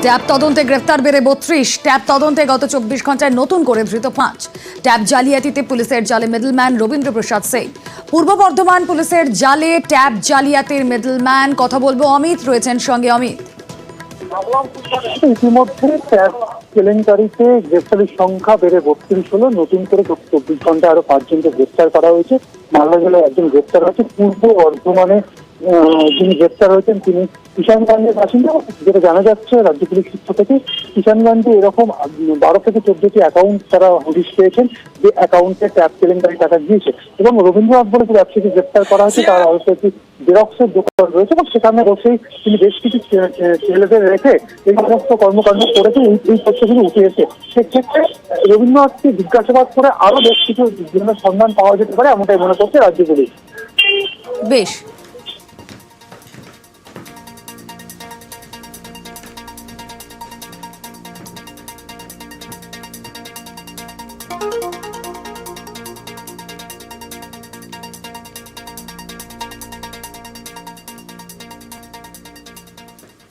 Tab তদন্তে গ্রেফতার বেড়ে 32। ট্যাব তদন্তে গত 24 ঘন্টায় নতুন করে ধৃত 5। ট্যাব জালিয়াতিতে পুলিশের জালে মিডলম্যান রবীন্দ্র প্রসাদ সিং। পূর্ব বর্ধমান পুলিশের জালে ট্যাব জালিয়াতির মিডলম্যান। কথা বলবো, অমিত রয়েছেন সঙ্গে। অমিত, ইতিমধ্যে ট্যাব কেলেঙ্কারিতে গ্রেফতারির সংখ্যা বেড়ে 32 হলো। নতুন করে 24 ঘন্টা আরো 5 জনকে গ্রেফতার করা হয়েছে। মালদা জেলায় একজন গ্রেফতার হয়েছে। পূর্ব বর্ধমানে যিনি গ্রেফতার হয়েছেন তিনি কিষানগঞ্জের বাসিন্দা। যেটা জানা যাচ্ছে রাজ্য পুলিশ সূত্র থেকে, কিষানগঞ্জে এরকম 12 থেকে 14টি অ্যাকাউন্ট তারা হদিশ পেয়েছেন, যে অ্যাকাউন্টে ট্যাব কেলেঙ্কারি টাকা গিয়েছে। এবং রবীন্দ্রনাথ বলে যে ব্যবসায়ীকে গ্রেফতার করা হয়েছে, তার আরো একটি জেরক্সের দোকান রয়েছে এবং সেখানে বসেই তিনি বেশ কিছু ছেলেদের রেখে এই সমস্ত কর্মকাণ্ড করেছে। এই তথ্যগুলি উঠে এসে সেক্ষেত্রে রবীন্দ্রনাথকে জিজ্ঞাসাবাদ করে আরো বেশ কিছু বিভিন্ন সন্ধান পাওয়া যেতে পারে, এমনটাই মনে করছে রাজ্য পুলিশ। বেশ।